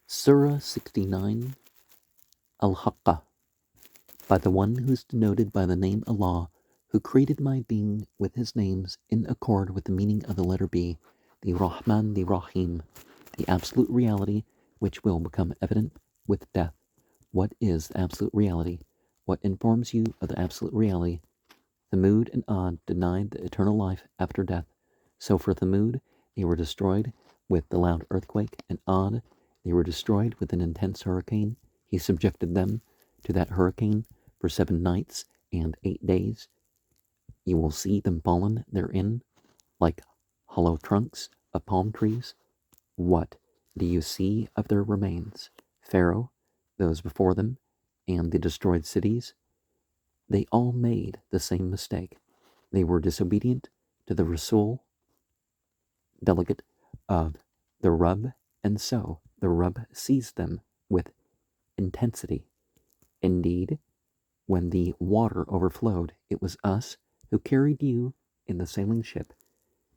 Surah 69, Al-Haqqa, by the one who is denoted by the name Allah, who created my being with his names in accord with the meaning of the letter B, the Rahman, the Rahim, the absolute reality which will become evident with death. What is the absolute reality? What informs you of the absolute reality? Thamud and Ad denied the eternal life after death. So for Thamud, they were destroyed with the loud earthquake, and Ad, they were destroyed with an intense hurricane. He subjected them to that hurricane for 7 nights and 8 days. You will see them fallen therein like hollow trunks of palm trees. What do you see of their remains? Pharaoh, those before them, and the destroyed cities, they all made the same mistake. They were disobedient to the Rasul, delegate of the Rabb, and so the Rabb seized them with intensity. Indeed, when the water overflowed, it was us who carried you in the sailing ship.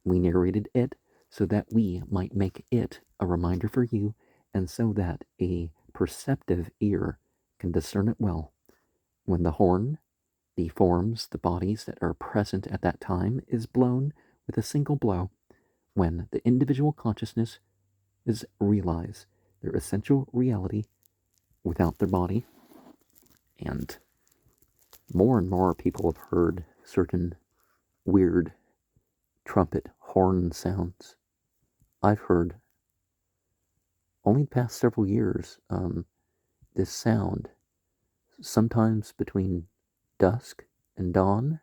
We narrated it so that we might make it a reminder for you, and so that a perceptive ear can discern it well. When the horn, the forms, the bodies that are present at that time, is blown with a single blow, when the individual consciousness is realize their essential reality without their body. And more people have heard certain weird trumpet horn sounds. I've heard only the past several years this sound, sometimes between dusk and dawn.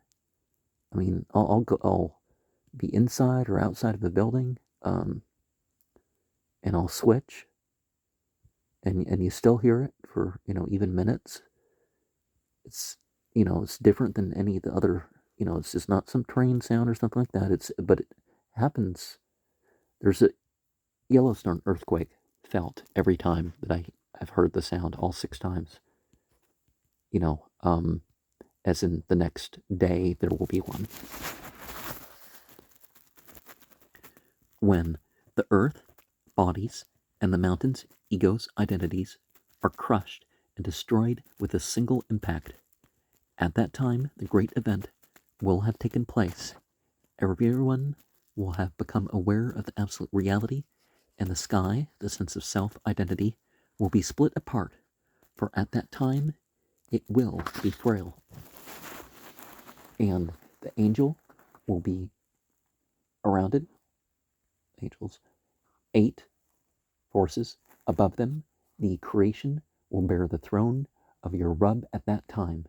I mean, I'll be inside or outside of a building, and I'll switch, and you still hear it for even minutes. It's it's different than any of the other. It's just not some train sound or something like that. But it happens. There's a Yellowstone earthquake felt every time that I've heard the sound, all 6 times. As in the next day there will be one. When the earth, bodies, and the mountains, egos, identities, are crushed and destroyed with a single impact, at that time the great event will have taken place. Everyone will have become aware of the absolute reality, and the sky, the sense of self-identity, will be split apart, for at that time it will be frail. And the angel will be around it. Angels. 8 forces above them. The creation will bear the throne of your Rabb at that time,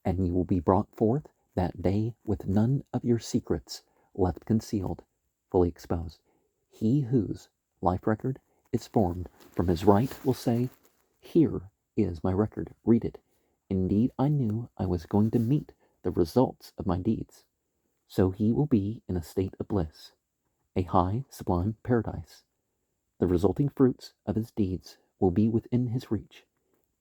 and you will be brought forth that day with none of your secrets left concealed, fully exposed. He whose life record is formed from his right will say, "Here is my record, read it. Indeed, I knew I was going to meet the results of my deeds." So he will be in a state of bliss, a high, sublime paradise. The resulting fruits of his deeds will be within his reach.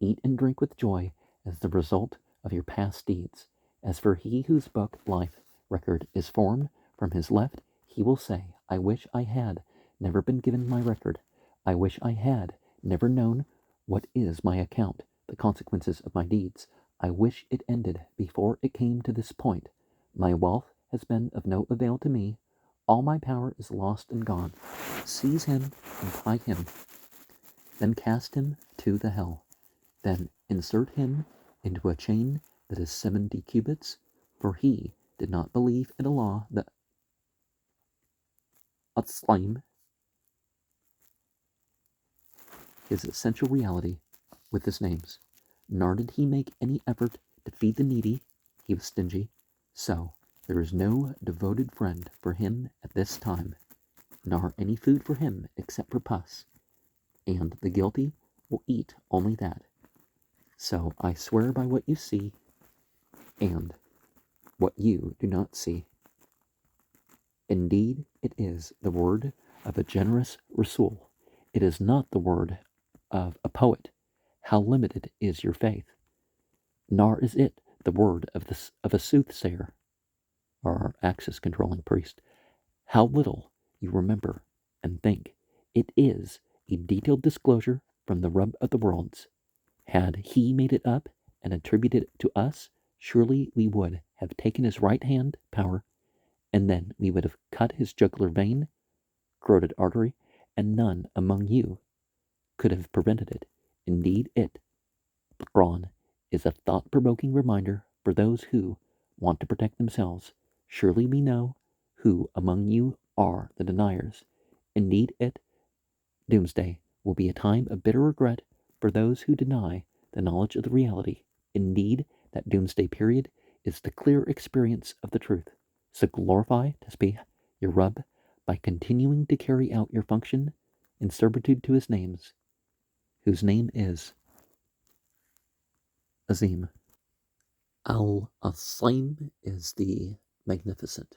Eat and drink with joy as the result of your past deeds. As for he whose book life record is formed from his left, he will say, "I wish I had never been given my record. I wish I had never known what is my account, the consequences of my deeds. I wish it ended before it came to this point. My wealth has been of no avail to me. All my power is lost and gone. Seize him and tie him. Then cast him to the hell. Then insert him into a chain that is 70 cubits, for he did not believe in Allah, the At-Slim, his essential reality with his names. Nor did he make any effort to feed the needy. He was stingy. So there is no devoted friend for him at this time, nor any food for him except for pus, and the guilty will eat only that. So I swear by what you see and what you do not see. Indeed, it is the word of a generous Rasul. It is not the word of a poet. How limited is your faith? Nor is it the word of a soothsayer, or access-controlling priest. How little you remember and think. It is a detailed disclosure from the rub of the worlds. Had he made it up and attributed it to us, surely we would have taken his right hand power, and then we would have cut his jugular vein, carotid artery, and none among you could have prevented it. Indeed, it, the Quran, is a thought-provoking reminder for those who want to protect themselves. Surely we know who among you are the deniers. Indeed, it, doomsday, will be a time of bitter regret for those who deny the knowledge of the reality. Indeed, that doomsday period is the clear experience of the truth. So glorify, tasbih, your Rabb by continuing to carry out your function in servitude to his names, whose name is Azim. Al-Asim is the magnificent.